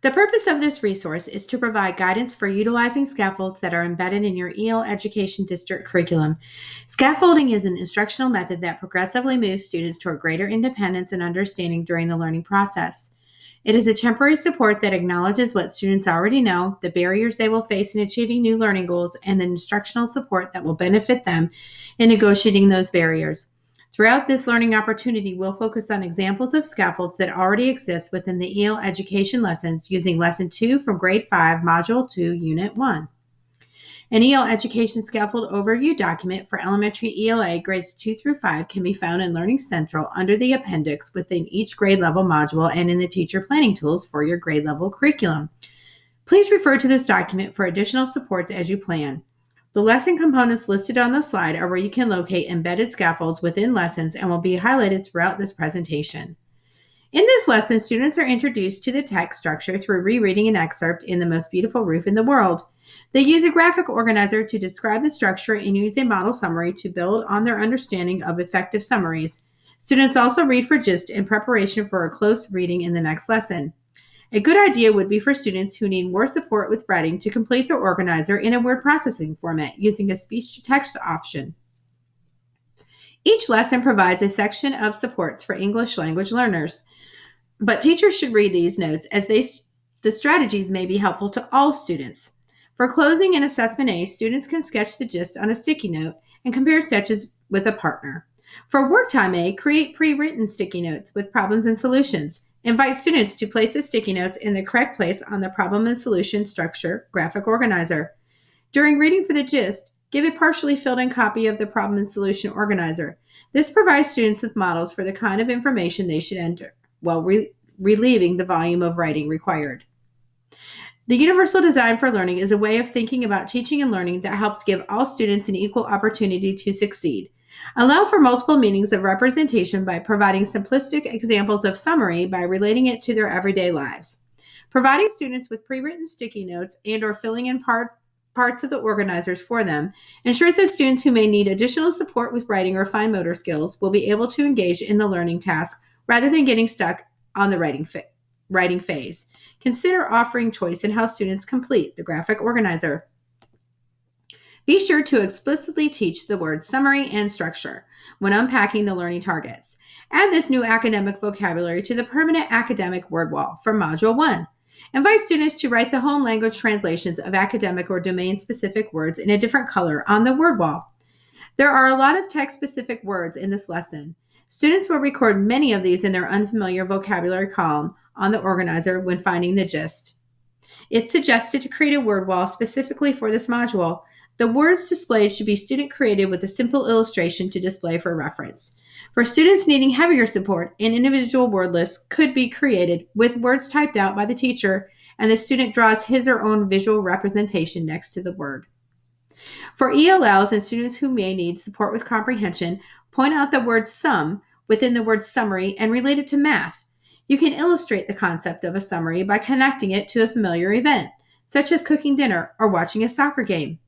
The purpose of this resource is to provide guidance for utilizing scaffolds that are embedded in your EL Education District curriculum. Scaffolding is an instructional method that progressively moves students toward greater independence and understanding during the learning process. It is a temporary support that acknowledges what students already know, the barriers they will face in achieving new learning goals, and the instructional support that will benefit them in negotiating those barriers. Throughout this learning opportunity, we'll focus on examples of scaffolds that already exist within the EL education lessons using Lesson 2 from Grade 5, Module 2, Unit 1. An EL education scaffold overview document for elementary ELA grades 2 through 5 can be found in Learning Central under the appendix within each grade level module and in the teacher planning tools for your grade level curriculum. Please refer to this document for additional supports as you plan. The lesson components listed on the slide are where you can locate embedded scaffolds within lessons and will be highlighted throughout this presentation. In this lesson, students are introduced to the text structure through rereading an excerpt in The Most Beautiful Roof in the World. They use a graphic organizer to describe the structure and use a model summary to build on their understanding of effective summaries. Students also read for gist in preparation for a close reading in the next lesson. A good idea would be for students who need more support with writing to complete their organizer in a word processing format using a speech-to-text option. Each lesson provides a section of supports for English language learners, but teachers should read these notes as the strategies may be helpful to all students. For closing and assessment A, students can sketch the gist on a sticky note and compare sketches with a partner. For work time A, create pre-written sticky notes with problems and solutions. Invite students to place the sticky notes in the correct place on the problem and solution structure graphic organizer. During reading for the gist, give a partially filled in copy of the problem and solution organizer. This provides students with models for the kind of information they should enter while relieving the volume of writing required. The universal design for learning is a way of thinking about teaching and learning that helps give all students an equal opportunity to succeed. Allow for multiple meanings of representation by providing simplistic examples of summary by relating it to their everyday lives. Providing students with pre-written sticky notes and or filling in parts of the organizers for them ensures that students who may need additional support with writing or fine motor skills will be able to engage in the learning task rather than getting stuck on the writing phase. Consider offering choice in how students complete the graphic organizer. Be sure to explicitly teach the words summary and structure when unpacking the learning targets. Add this new academic vocabulary to the permanent academic word wall for Module 1. Invite students to write the home language translations of academic or domain-specific words in a different color on the word wall. There are a lot of text-specific words in this lesson. Students will record many of these in their unfamiliar vocabulary column on the organizer when finding the gist. It's suggested to create a word wall specifically for this module. The words displayed should be student-created with a simple illustration to display for reference. For students needing heavier support, an individual word list could be created with words typed out by the teacher, and the student draws his or her own visual representation next to the word. For ELLs and students who may need support with comprehension, point out the word sum within the word summary and relate it to math. You can illustrate the concept of a summary by connecting it to a familiar event, such as cooking dinner or watching a soccer game.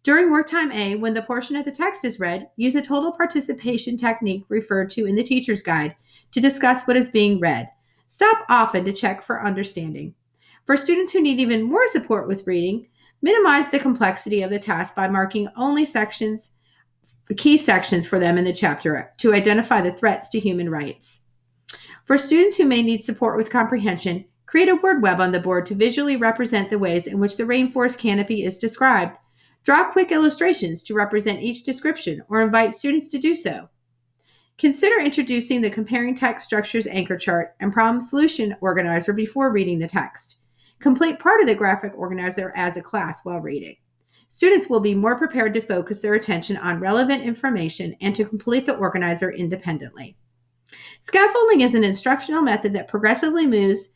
During work time A, when the portion of the text is read, use a total participation technique referred to in the teacher's guide to discuss what is being read. Stop often to check for understanding. For students who need even more support with reading, minimize the complexity of the task by marking only key sections for them in the chapter to identify the threats to human rights. For students who may need support with comprehension, create a word web on the board to visually represent the ways in which the rainforest canopy is described. Draw quick illustrations to represent each description or invite students to do so. Consider introducing the Comparing Text Structures anchor chart and problem solution organizer before reading the text. Complete part of the graphic organizer as a class while reading. Students will be more prepared to focus their attention on relevant information and to complete the organizer independently. Scaffolding is an instructional method that progressively moves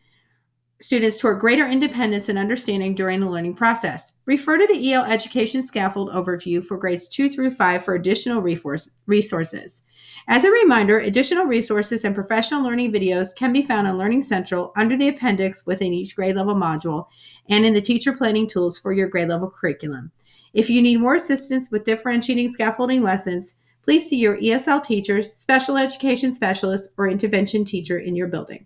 students toward greater independence and understanding during the learning process. Refer to the EL Education Scaffold Overview for grades 2 through 5 for additional resources. As a reminder, additional resources and professional learning videos can be found on Learning Central under the appendix within each grade level module and in the teacher planning tools for your grade level curriculum. If you need more assistance with differentiating scaffolding lessons, please see your ESL teachers, special education specialist, or intervention teacher in your building.